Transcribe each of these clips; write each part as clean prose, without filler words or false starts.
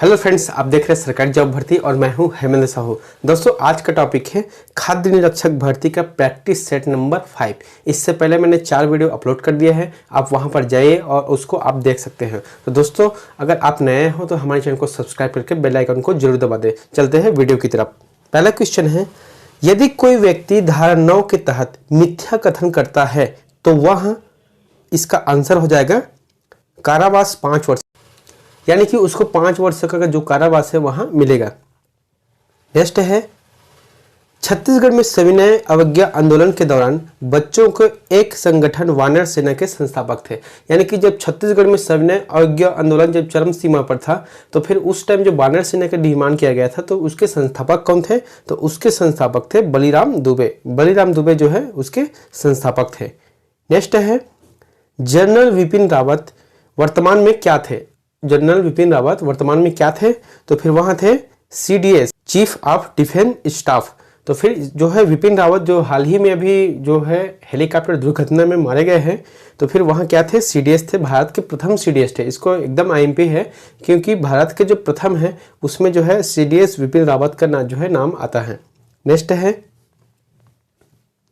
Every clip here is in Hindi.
हेलो फ्रेंड्स, आप देख रहे हैं सरकारी जॉब भर्ती और मैं हूं हेमेंद्र साहू। दोस्तों, आज का टॉपिक है खाद्य निरीक्षक भर्ती का प्रैक्टिस सेट नंबर 5। इससे पहले मैंने 4 वीडियो अपलोड कर दिया है, आप वहां पर जाइए और उसको आप देख सकते हैं। तो दोस्तों, अगर आप नए हो तो हमारे चैनल को सब्सक्राइब करके बेल आइकन को जरूर दबा दें। चलते हैं वीडियो की तरफ। पहला क्वेश्चन है, यदि कोई व्यक्ति धारा 9 के तहत मिथ्या कथन करता है तो वह इसका आंसर हो जाएगा कारावास 5 वर्ष, यानी कि उसको 5 वर्ष का जो कारावास है वहां मिलेगा। नेक्स्ट है, छत्तीसगढ़ में सविनय अवज्ञा आंदोलन के दौरान बच्चों के एक संगठन वानर सेना के संस्थापक थे। यानी कि जब छत्तीसगढ़ में सविनय अवज्ञा आंदोलन जब चरम सीमा पर था तो फिर उस टाइम जो वानर सेना का निर्माण किया गया था तो उसके संस्थापक कौन थे? तो उसके संस्थापक थे बलीराम दुबे। बलीराम दुबे जो है उसके संस्थापक थे। नेक्स्ट है, जनरल विपिन रावत वर्तमान में क्या थे? जनरल विपिन रावत वर्तमान में क्या थे? तो फिर वहां थे CDS, chief of defence staff. तो फिर जो है विपिन रावत जो हाल ही में अभी जो है हेलीकॉप्टर दुर्घटना में मारे गए हैं, तो फिर वहां क्या थे? CDS थे, भारत के प्रथम CDS थे। इसको एकदम IMP है क्योंकि भारत के जो प्रथम है उसमें जो है CDS विपिन रावत का नाम जो है नाम आता है। नेक्स्ट है,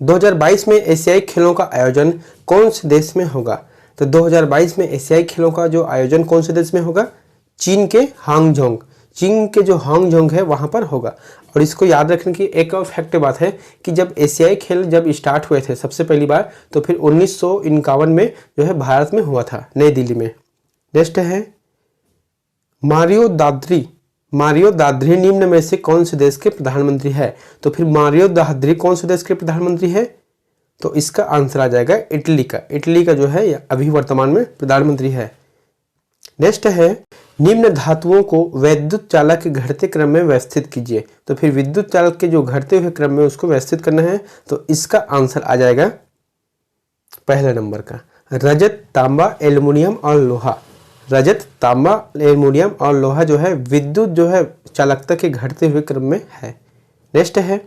2022 में एशियाई खेलों का आयोजन कौन से देश में होगा? तो 2022 में एशियाई खेलों का जो आयोजन कौन से देश में होगा? चीन के हांगझोंग। चीन के जो हांगझोंग है वहां पर होगा। और इसको याद रखने की एक और फैक्ट बात है कि जब एशियाई खेल जब स्टार्ट हुए थे सबसे पहली बार, तो फिर 1951 में जो है भारत में हुआ था, नई दिल्ली में। नेक्स्ट है, मारियो दाद्री निम्न में से कौन से देश के प्रधानमंत्री है? तो फिर मारियो दाद्री कौन से देश के प्रधानमंत्री है? तो इसका आंसर आ जाएगा इटली का। इटली का जो है अभी वर्तमान में प्रधानमंत्री है। नेक्स्ट है, निम्न धातुओं को विद्युत चालक के घटते क्रम में व्यवस्थित कीजिए। तो फिर विद्युत चालक के जो घटते हुए क्रम में उसको व्यवस्थित करना है, तो इसका आंसर आ जाएगा पहले नंबर का, रजत, तांबा, एल्युमिनियम और लोहा। रजत, तांबा, एल्युमिनियम और लोहा जो है विद्युत जो है चालकता के घटते हुए क्रम में है। नेक्स्ट है,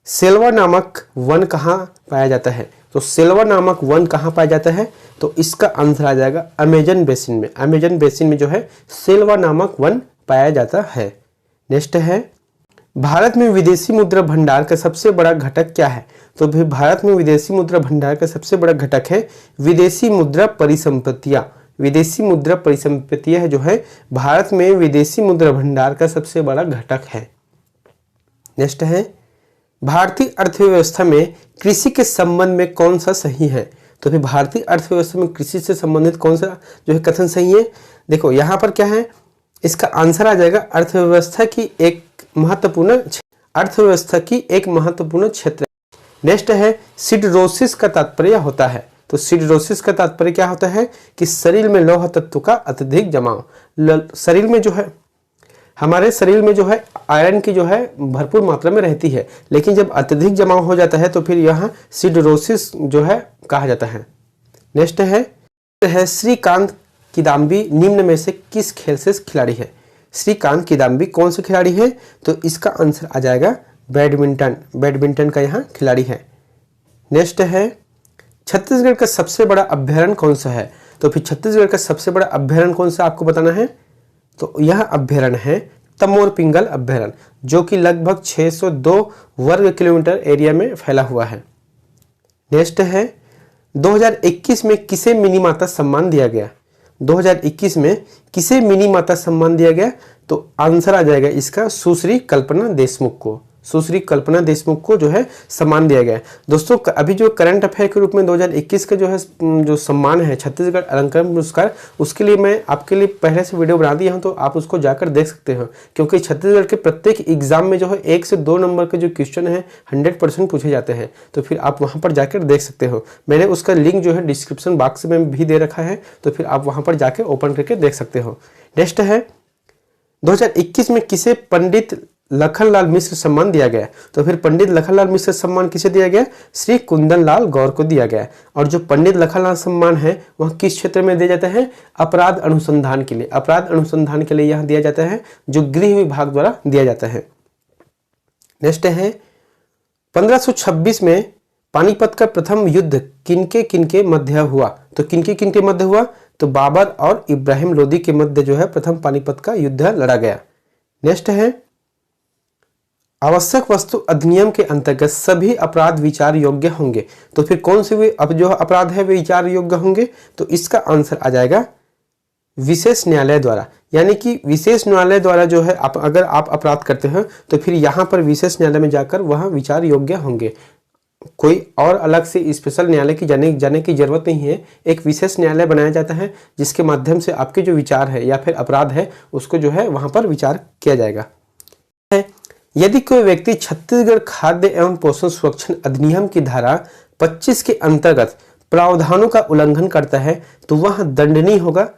सेल्वा नामक वन कहाँ पाया जाता है? तो सेल्वा नामक वन कहाँ पाया जाता है? तो इसका आंसर आ जाएगा अमेजन बेसिन में। अमेजन बेसिन में जो है सेल्वा नामक वन पाया जाता है। नेक्स्ट है, भारत में विदेशी मुद्रा भंडार का सबसे बड़ा घटक क्या है? तो भी भारत में विदेशी मुद्रा भंडार का सबसे बड़ा घटक है विदेशी मुद्रा परिसंपत्तियां। विदेशी मुद्रा परिसंपत्तियां जो है भारत में विदेशी मुद्रा भंडार का सबसे बड़ा घटक है। नेक्स्ट है, भारतीय अर्थव्यवस्था में कृषि के संबंध में कौन सा सही है? तो फिर भारतीय अर्थव्यवस्था में कृषि से संबंधित कौन सा जो है कथन सही है? देखो यहाँ पर क्या है, इसका आंसर आ जाएगा अर्थव्यवस्था की एक महत्वपूर्ण क्षेत्र। नेक्स्ट है, सिडरोसिस का तात्पर्य होता है। तो सिडरोसिस का तात्पर्य क्या होता है कि शरीर में लौह तत्व का अत्यधिक जमाव। शरीर में जो है हमारे शरीर में जो है आयरन की जो है भरपूर मात्रा में रहती है, लेकिन जब अत्यधिक जमाव हो जाता है तो फिर यहाँ सिडरोसिस जो है कहा जाता है। नेक्स्ट है, श्रीकांत किदाम्बी निम्न में से किस खेल से खिलाड़ी है? श्रीकांत किदाम्बी कौन से खिलाड़ी है? तो इसका आंसर आ जाएगा बैडमिंटन का यहाँ खिलाड़ी है। नेक्स्ट है, छत्तीसगढ़ का सबसे बड़ा अभ्यारण्य कौन सा है? तो फिर छत्तीसगढ़ का सबसे बड़ा अभ्यारण्य कौन सा आपको बताना है? तो यह अभ्यारण्य है तमोर पिंगल अभ्यारण्य, जो कि लगभग 602 वर्ग किलोमीटर एरिया में फैला हुआ है। नेक्स्ट है, 2021 में किसे मिनी माता सम्मान दिया गया? 2021 में किसे मिनी माता सम्मान दिया गया? तो आंसर आ जाएगा इसका सुश्री कल्पना देशमुख को। सुश्री कल्पना देशमुख को जो है सम्मान दिया गया है। दोस्तों, अभी जो करंट अफेयर के रूप में 2021 का जो है जो सम्मान है छत्तीसगढ़ अलंकरण पुरस्कार, उसके लिए मैं आपके लिए पहले से वीडियो बना दिया हूं, तो आप उसको जाकर देख सकते हो। क्योंकि छत्तीसगढ़ के प्रत्येक एग्जाम में जो है 1 से 2 नंबर के जो क्वेश्चन है 100% पूछे जाते हैं, तो फिर आप वहां पर जाकर देख सकते हो। मैंने उसका लिंक जो है डिस्क्रिप्शन बॉक्स में भी दे रखा है, तो फिर आप वहां पर जाके ओपन करके देख सकते हो। नेक्स्ट है, 2021 में किसे पंडित लखनलाल मिश्र सम्मान दिया गया? तो फिर पंडित लखनलाल मिश्र सम्मान किसे दिया गया? श्री कुंदन लाल गौर को दिया गया। और जो पंडित लखनलाल सम्मान है वह किस क्षेत्र में दिया जाता है? अपराध अनुसंधान के लिए। अपराध अनुसंधान के लिए यह दिया जाता है, जो गृह विभाग द्वारा दिया जाता है। नेक्स्ट है, 1526 में पानीपत का प्रथम युद्ध किनके मध्य हुआ? तो किनके मध्य हुआ? तो बाबर और इब्राहिम लोदी के मध्य जो है प्रथम पानीपत का युद्ध लड़ा गया। नेक्स्ट है आवश्यक वस्तु अधिनियम के अंतर्गत सभी अपराध विचार योग्य होंगे। तो फिर कौन से वे अब जो अपराध है वे विचार योग्य होंगे? तो इसका आंसर आ जाएगा विशेष न्यायालय द्वारा। यानी कि विशेष न्यायालय द्वारा जो है अगर आप अपराध करते हो तो फिर यहाँ पर विशेष न्यायालय में जाकर वह विचार योग्य होंगे। कोई और अलग से स्पेशल न्यायालय की जाने की जरूरत नहीं है। एक विशेष न्यायालय बनाया जाता है जिसके माध्यम से आपके जो विचार है या फिर अपराध है उसको जो है वहां पर विचार किया जाएगा। यदि कोई व्यक्ति छत्तीसगढ़ खाद्य एवं पोषण सुरक्षण अधिनियम की धारा 25 के अंतर्गत प्रावधानों का उल्लंघन करता है तो वह दंडनीय होगा।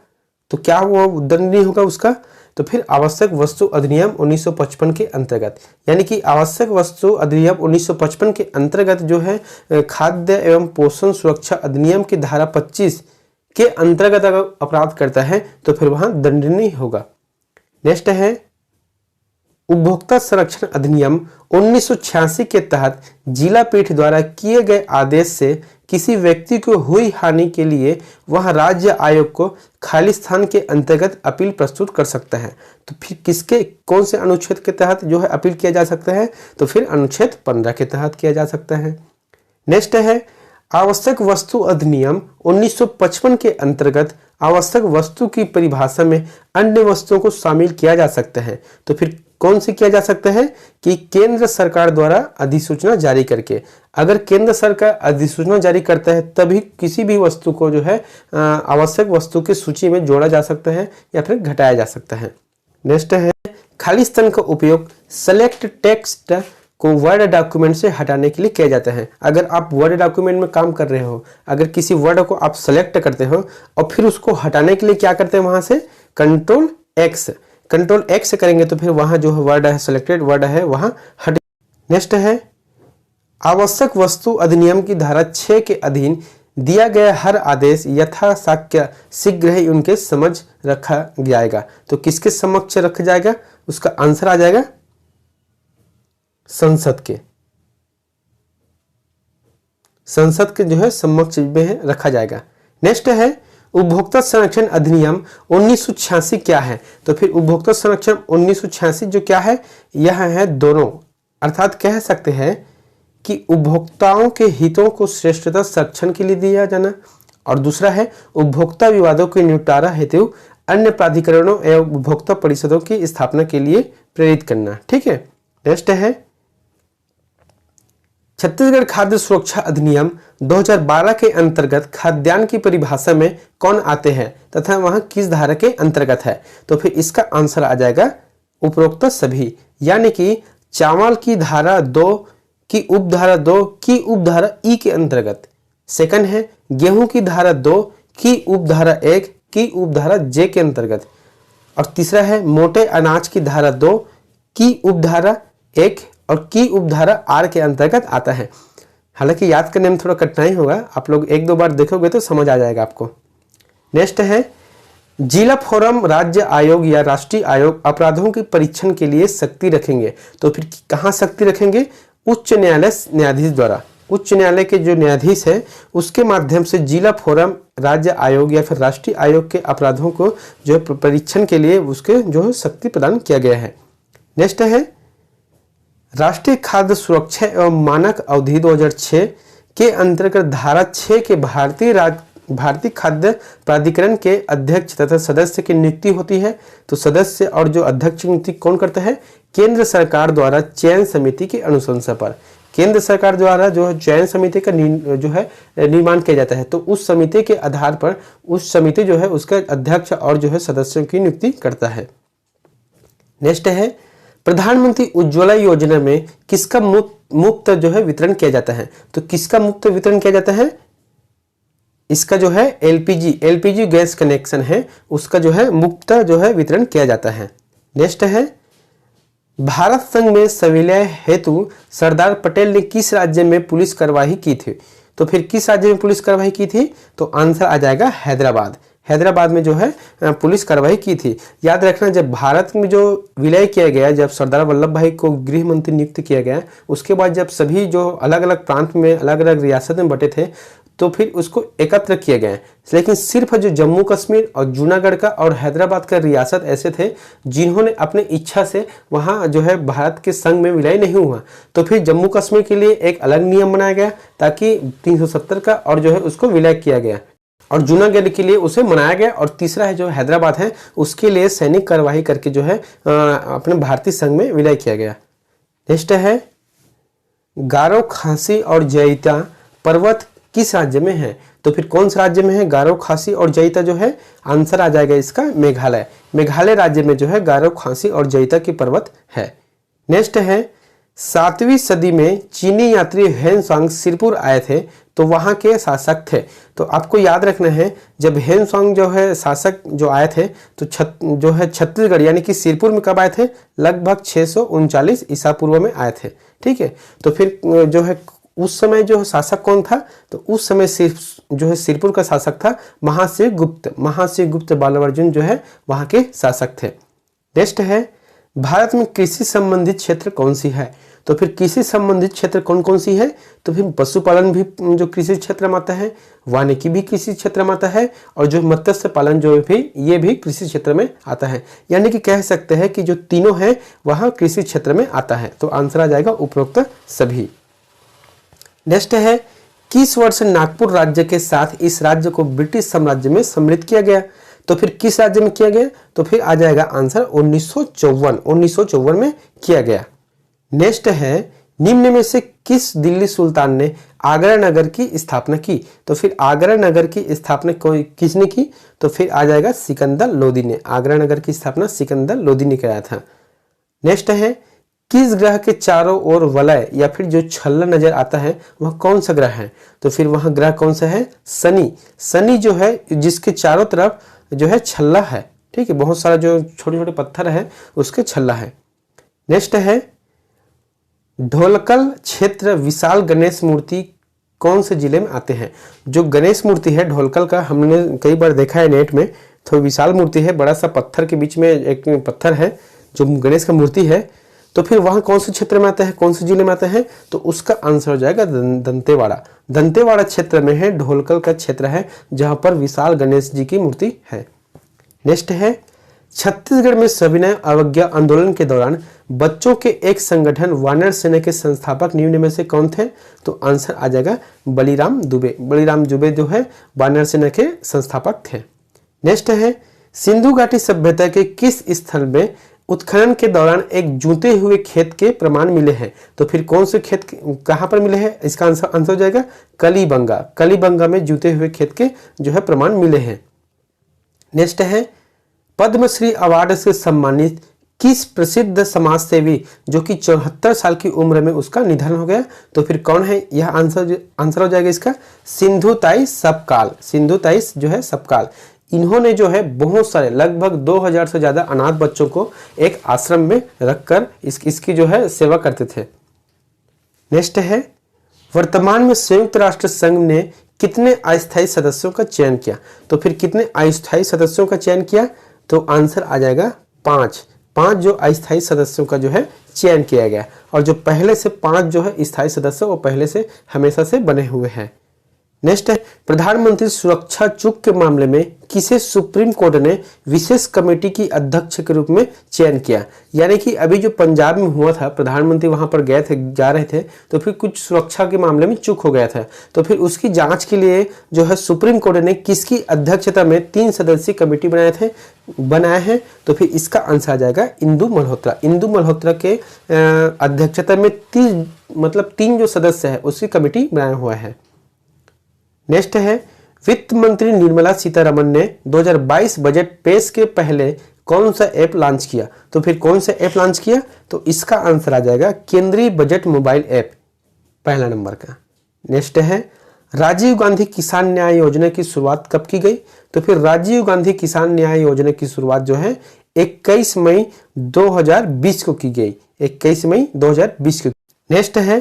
तो क्या वो दंडनीय होगा उसका? तो फिर आवश्यक वस्तु अधिनियम 1955 के अंतर्गत, यानी कि आवश्यक वस्तु अधिनियम 1955 के अंतर्गत जो है खाद्य एवं पोषण सुरक्षा अधिनियम की धारा 25 के अंतर्गत अगर अपराध करता है तो फिर वहां दंडनीय होगा। नेक्स्ट है उपभोक्ता संरक्षण अधिनियम 1986 के तहत जिला पीठ द्वारा किए गए आदेश से किसी व्यक्ति को हुई हानि के लिए वह राज्य आयोग को खाली स्थान के अंतर्गत अपील प्रस्तुत कर सकता है। तो फिर किसके कौन से अनुच्छेद के तहत जो है अपील किया जा सकता है? तो फिर अनुच्छेद 15 के तहत किया जा सकता है। नेक्स्ट है आवश्यक वस्तु अधिनियम 1955 के अंतर्गत आवश्यक वस्तु की परिभाषा में अन्य वस्तुओं को शामिल किया जा सकता है। तो फिर कौन से किया जा सकता है? कि केंद्र सरकार द्वारा अधिसूचना जारी करके। अगर केंद्र सरकार अधिसूचना जारी करता है तभी किसी भी वस्तु को जो है आवश्यक वस्तु की सूची में जोड़ा जा सकता है या फिर घटाया जा सकता है। नेक्स्ट है खाली स्थान का उपयोग सेलेक्ट टेक्स्ट को वर्ड डॉक्यूमेंट से हटाने के लिए किया जाता है। अगर आप वर्ड डॉक्यूमेंट में काम कर रहे हो, अगर किसी वर्ड को आप सेलेक्ट करते हो और फिर उसको हटाने के लिए क्या करते हैं वहां से कंट्रोल एक्स करेंगे तो फिर वहां जो वर्ड है सिलेक्टेड वर्ड है वहां हट। नेक्स्ट है आवश्यक वस्तु अधिनियम की धारा 6 के अधीन दिया गया हर आदेश यथा शक्य शीघ्र ही उनके समझ रखा जाएगा। तो किसके समक्ष रखा जाएगा? उसका आंसर आ जाएगा संसद के जो है समक्ष में रखा जाएगा। नेक्स्ट है उपभोक्ता संरक्षण अधिनियम 1986 क्या है? तो फिर उपभोक्ता संरक्षण 1986 जो क्या है? यह है दोनों, अर्थात कह सकते हैं कि उपभोक्ताओं के हितों को श्रेष्ठता संरक्षण के लिए दिया जाना और दूसरा है उपभोक्ता विवादों के निपटारा हेतु अन्य प्राधिकरणों एवं उपभोक्ता परिषदों की स्थापना के लिए प्रेरित करना। ठीक है। नेक्स्ट है छत्तीसगढ़ खाद्य सुरक्षा अधिनियम 2012 के अंतर्गत खाद्यान्न की परिभाषा में कौन आते हैं तथा वह किस धारा के अंतर्गत है? तो फिर इसका आंसर आ जाएगा उपरोक्त सभी, यानी कि चावल की धारा 2 की उपधारा 2 की उपधारा ई के अंतर्गत। सेकंड है गेहूं की धारा 2 की उपधारा 1 की उपधारा जे के अंतर्गत और तीसरा है मोटे अनाज की धारा 2 की उपधारा 1 और की उपधारा आर के अंतर्गत आता है। हालांकि याद करने में थोड़ा कठिनाई होगा, आप लोग एक दो बार देखोगे तो समझ आ जाएगा आपको। नेक्स्ट है जिला फोरम राज्य आयोग या राष्ट्रीय आयोग अपराधों के परीक्षण के लिए सख्ती रखेंगे। तो फिर कहाँ सख्ती रखेंगे? उच्च न्यायालय न्यायाधीश द्वारा। उच्च न्यायालय के जो न्यायाधीश है उसके माध्यम से जिला फोरम राज्य आयोग या फिर राष्ट्रीय आयोग के अपराधों को जो है परीक्षण के लिए उसके जो है शक्ति प्रदान किया गया है। नेक्स्ट है राष्ट्रीय खाद्य सुरक्षा एवं मानक अवधि 2006 के अंतर्गत धारा 6 के भारतीय खाद्य प्राधिकरण के अध्यक्ष तथा सदस्य की नियुक्ति होती है। तो सदस्य और जो अध्यक्ष की नियुक्ति कौन करता है? केंद्र सरकार द्वारा चयन समिति की अनुशंसा पर केंद्र सरकार द्वारा जो है चयन समिति का जो है निर्माण किया जाता है। तो उस समिति के आधार पर उस समिति जो है उसका अध्यक्ष और जो है सदस्यों की नियुक्ति करता है। नेक्स्ट है प्रधानमंत्री उज्ज्वला योजना में किसका मुफ्त जो है वितरण किया जाता है? तो किसका मुफ्त वितरण किया जाता है? इसका जो है एलपीजी गैस कनेक्शन है उसका जो है मुफ्त जो है वितरण किया जाता है। नेक्स्ट है भारत संघ में संविलय हेतु सरदार पटेल ने किस राज्य में पुलिस कार्यवाही की थी? तो फिर किस राज्य में पुलिस कार्यवाही की थी? तो आंसर आ जाएगा हैदराबाद। हैदराबाद में जो है पुलिस कार्रवाई की थी। याद रखना, जब भारत में जो विलय किया गया, जब सरदार वल्लभ भाई को गृह मंत्री नियुक्त किया गया, उसके बाद जब सभी जो अलग अलग प्रांत में अलग अलग रियासत में बटे थे तो फिर उसको एकत्र किया गया। लेकिन सिर्फ जो जम्मू कश्मीर और जूनागढ़ का और हैदराबाद का रियासत ऐसे थे जिन्होंने अपने इच्छा से वहाँ जो है भारत के संघ में विलय नहीं हुआ। तो फिर जम्मू कश्मीर के लिए एक अलग नियम बनाया गया ताकि 370 का और जो है उसको विलय किया गया, और जूनागढ़ के लिए उसे मनाया गया। और तीसरा है जो हैदराबाद है उसके लिए सैनिक कार्यवाही करके जो है अपने भारतीय संघ में विलय किया गया। नेक्स्ट है गारो, खासी और जैता पर्वत किस राज्य में है? तो फिर कौन सा राज्य में है गारो, खासी और जैता जो है? आंसर आ जाएगा इसका मेघालय। मेघालय राज्य में जो है गारो, खासी और जैता की पर्वत है। नेक्स्ट है 7वीं सदी में चीनी यात्री हेनसांग सिरपुर आए थे तो वहां के शासक थे। तो आपको याद रखना है, जब हेनसांग जो है शासक जो आए थे तो जो है छत्तीसगढ़ यानी कि सिरपुर में कब आए थे? लगभग 639 ईसा पूर्व में आए थे। ठीक है, तो फिर जो है उस समय जो शासक कौन था? तो उस समय सिर्फ जो है सिरपुर का शासक था महाशिव गुप्त। महाशिव गुप्त बालवर्जुन जो है वहां के शासक थे। नेक्स्ट है भारत में कृषि संबंधित क्षेत्र कौन सी है? तो फिर कृषि संबंधित क्षेत्र कौन कौन सी है? तो फिर पशुपालन भी जो कृषि क्षेत्र में आता है, वानिकी भी कृषि क्षेत्र में आता है, और जो मत्स्य पालन जो भी ये भी कृषि क्षेत्र में आता है। यानी कि कह सकते हैं कि जो तीनों है वह कृषि क्षेत्र में आता है। तो आंसर आ जाएगा उपरोक्त सभी। नेक्स्ट है किस वर्ष नागपुर राज्य के साथ इस राज्य को ब्रिटिश साम्राज्य में सम्मिलित किया गया? तो फिर किस राज्य में किया गया? तो फिर आ जाएगा आंसर 1954 में किया गया। नेक्स्ट है निम्न में से किस दिल्ली सुल्तान ने आगरा नगर की स्थापना की? तो फिर आगरा नगर की स्थापना किसने की? तो फिर आ जाएगा सिकंदर लोदी ने। आगरा नगर की स्थापना सिकंदर लोदी ने कराया था। नेक्स्ट है किस ग्रह के चारों ओर वलय या फिर जो छल्ला नजर आता है वह कौन सा ग्रह है? तो फिर वह ग्रह कौन सा है? शनि। शनि जो है जिसके चारों तरफ जो है छल्ला है। ठीक है, बहुत सारा जो छोटे छोटे पत्थर है उसके छल्ला है। नेक्स्ट है ढोलकल क्षेत्र विशाल गणेश मूर्ति कौन से जिले में आते हैं? जो गणेश मूर्ति है ढोलकल का, हमने कई बार देखा है नेट में, तो विशाल मूर्ति है, बड़ा सा पत्थर के बीच में एक पत्थर है जो गणेश का मूर्ति है। तो फिर वहां कौन से क्षेत्र में आता है, कौन से जिले में आता है? तो उसका आंसर हो जाएगा दंतेवाड़ा। दंतेवाड़ा क्षेत्र में है, ढोलकल का क्षेत्र है जहां पर विशाल गणेश जी की मूर्ति है। नेक्स्ट है छत्तीसगढ़ में सविनय अवज्ञा आंदोलन के दौरान बच्चों के एक संगठन वानर सेना के संस्थापक निम्न में से कौन थे? तो आंसर आ जाएगा बलिराम दुबे। बलिराम दुबे जो है वानर सेना के संस्थापक थे। नेक्स्ट है सिंधु घाटी सभ्यता के किस स्थल में उत्खनन के दौरान एक जूते हुए खेत के प्रमाण मिले हैं? तो फिर कौन से खेत कहां पर मिले हैं? इसका आंसर हो जाएगा कलीबंगा। कलीबंगा में जूते हुए खेत के जो है प्रमाण मिले हैं। नेक्स्ट है पद्मश्री अवार्ड से सम्मानित किस प्रसिद्ध समाज सेवी जो कि 74 साल की उम्र में उसका निधन हो गया? तो फिर कौन है? यह आंसर हो जाएगा इसका सिंधुताई सपकाल। सिंधुताई जो है सपकाल, इन्होंने जो है बहुत सारे लगभग 2000 से ज्यादा अनाथ बच्चों को एक आश्रम में रखकर इसकी जो है सेवा करते थे। नेक्स्ट है वर्तमान में संयुक्त राष्ट्र संघ ने कितने अस्थायी सदस्यों का चयन किया? तो फिर कितने अस्थायी सदस्यों का चयन किया? तो आंसर आ जाएगा 5 जो अस्थायी सदस्यों का जो है चयन किया गया, और जो पहले से 5 जो है स्थायी सदस्य वो पहले से हमेशा से बने हुए हैं। नेक्स्ट है प्रधानमंत्री सुरक्षा चूक के मामले में किसे सुप्रीम कोर्ट ने विशेष कमेटी की अध्यक्ष के रूप में चयन किया? यानी कि अभी जो पंजाब में हुआ था, प्रधानमंत्री वहां पर गए थे, जा रहे थे, तो फिर कुछ सुरक्षा के मामले में चूक हो गया था, तो फिर उसकी जांच के लिए जो है सुप्रीम कोर्ट ने किसकी अध्यक्षता में 3 सदस्यीय कमेटी बनाए हैं? तो फिर इसका आंसर आ जाएगा इंदु मल्होत्रा। इंदु मल्होत्रा के अध्यक्षता में 3 जो सदस्य है उसकी कमेटी बनाया हुआ है। नेक्स्ट है वित्त मंत्री निर्मला सीतारमण ने 2022 बजट पेश के पहले कौन सा ऐप लॉन्च किया? तो फिर कौन सा ऐप लॉन्च किया? तो इसका आंसर आ जाएगा केंद्रीय बजट मोबाइल ऐप, पहला नंबर का। नेक्स्ट है राजीव गांधी किसान न्याय योजना की शुरुआत कब की गई? तो फिर राजीव गांधी किसान न्याय योजना की शुरुआत जो है 21 मई 2020 को की गई। 21 मई 2020 को। नेक्स्ट है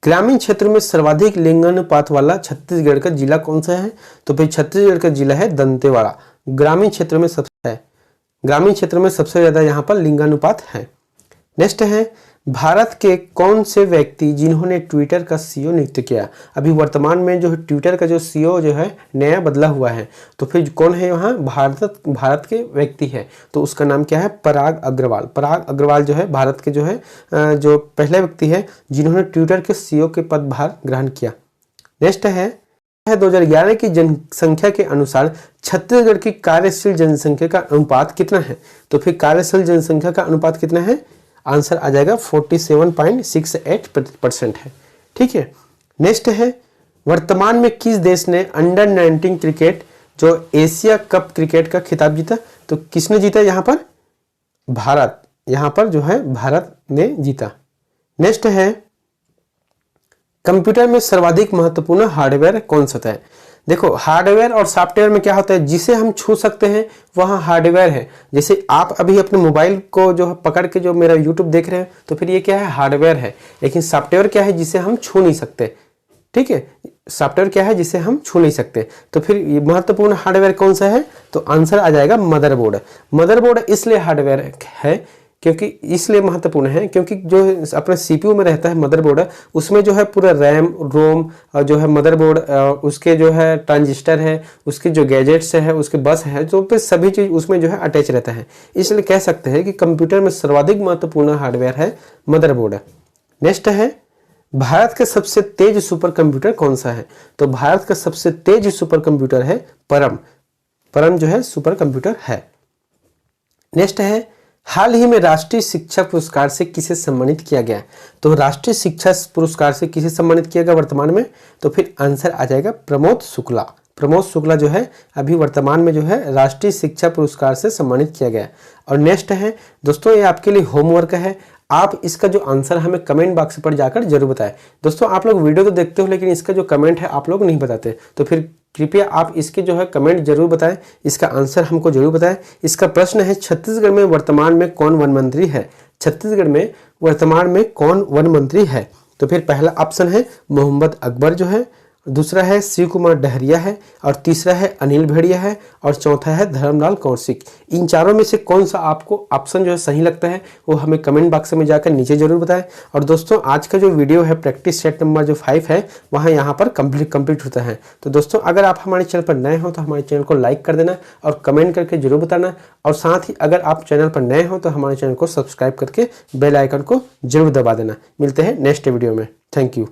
ग्रामीण क्षेत्र में सर्वाधिक लिंगानुपात वाला छत्तीसगढ़ का जिला कौन सा है? तो फिर छत्तीसगढ़ का जिला है दंतेवाड़ा। ग्रामीण क्षेत्र में सबसे ज्यादा यहाँ पर लिंगानुपात है। नेक्स्ट है, भारत के कौन से व्यक्ति जिन्होंने ट्विटर का सीईओ नियुक्त किया? अभी वर्तमान में जो ट्विटर का जो सीईओ जो है नया बदला हुआ है, तो फिर कौन है यहाँ? भारत के व्यक्ति है, तो उसका नाम क्या है? पराग अग्रवाल। पराग अग्रवाल जो है भारत के जो है जो पहले व्यक्ति है जिन्होंने ट्विटर के सीईओ के पदभार ग्रहण किया। नेक्स्ट है 2011 की जनसंख्या के अनुसार छत्तीसगढ़ की कार्यशील जनसंख्या का अनुपात कितना है? तो फिर कार्यशील जनसंख्या का अनुपात कितना है? आंसर आ जाएगा 47.68% है। ठीक है। नेक्स्ट है, वर्तमान में किस देश ने अंडर 19 क्रिकेट जो एशिया कप क्रिकेट का खिताब जीता? तो किसने जीता यहाँ पर? भारत। यहाँ पर जो है भारत ने जीता। नेक्स्ट है, कंप्यूटर में सर्वाधिक महत्वपूर्ण हार्डवेयर कौन सा है? देखो, हार्डवेयर और सॉफ्टवेयर में क्या होता है, जिसे हम छू सकते हैं वहाँ हार्डवेयर है। जैसे आप अभी अपने मोबाइल को जो पकड़ के जो मेरा यूट्यूब देख रहे हैं, तो फिर ये क्या है? हार्डवेयर है। लेकिन सॉफ्टवेयर क्या है? जिसे हम छू नहीं सकते। ठीक है, सॉफ्टवेयर क्या है? जिसे हम छू नहीं सकते। तो फिर महत्वपूर्ण हार्डवेयर कौन सा है? तो आंसर आ जाएगा मदरबोर्ड। मदरबोर्ड इसलिए हार्डवेयर है क्योंकि इसलिए महत्वपूर्ण है क्योंकि जो अपने सीपीयू में रहता है मदरबोर्ड, उसमें जो है पूरा रैम रोम और जो है मदरबोर्ड, उसके जो है ट्रांजिस्टर है, उसके जो गैजेट्स है, उसके बस है, जो फिर सभी चीज उसमें जो है अटैच रहता है। इसलिए कह सकते हैं कि कंप्यूटर में सर्वाधिक महत्वपूर्ण हार्डवेयर है मदरबोर्ड। नेक्स्ट है, भारत का सबसे तेज सुपर कंप्यूटर कौन सा है? तो भारत का सबसे तेज सुपर कंप्यूटर है परम। परम जो है सुपर कंप्यूटर है। नेक्स्ट है, हाल ही में राष्ट्रीय शिक्षा पुरस्कार से किसे सम्मानित किया गया? तो राष्ट्रीय शिक्षा पुरस्कार से किसे सम्मानित किया गया वर्तमान में? तो फिर आंसर आ जाएगा प्रमोद शुक्ला। प्रमोद शुक्ला जो है अभी वर्तमान में जो है राष्ट्रीय शिक्षा पुरस्कार से सम्मानित किया गया। और नेक्स्ट है दोस्तों, ये आपके लिए होमवर्क है। आप इसका जो आंसर हमें कमेंट बॉक्स पर जाकर जरूर बताएं। दोस्तों, आप लोग वीडियो तो देखते हो लेकिन इसका जो कमेंट है आप लोग नहीं बताते, तो फिर कृपया आप इसके जो है कमेंट जरूर बताएं, इसका आंसर हमको जरूर बताएं। इसका प्रश्न है, छत्तीसगढ़ में वर्तमान में कौन वन मंत्री है? छत्तीसगढ़ में वर्तमान में कौन वन मंत्री है? तो फिर पहला ऑप्शन है मोहम्मद अकबर जो है, दूसरा है शिव कुमार डहरिया है, और तीसरा है अनिल भेड़िया है, और चौथा है धर्मलाल कौशिक। इन चारों में से कौन सा आपको ऑप्शन जो है सही लगता है वो हमें कमेंट बॉक्स में जाकर नीचे जरूर बताएं। और दोस्तों, आज का जो वीडियो है प्रैक्टिस सेट नंबर जो 5 है वहाँ यहाँ पर कंप्लीट होता है। तो दोस्तों, अगर आप हमारे चैनल पर नए हो तो हमारे चैनल को लाइक कर देना और कमेंट करके जरूर बताना। और साथ ही अगर आप चैनल पर नए हो तो हमारे चैनल को सब्सक्राइब करके बेल आइकन को जरूर दबा देना। मिलते हैं नेक्स्ट वीडियो में। Thank you.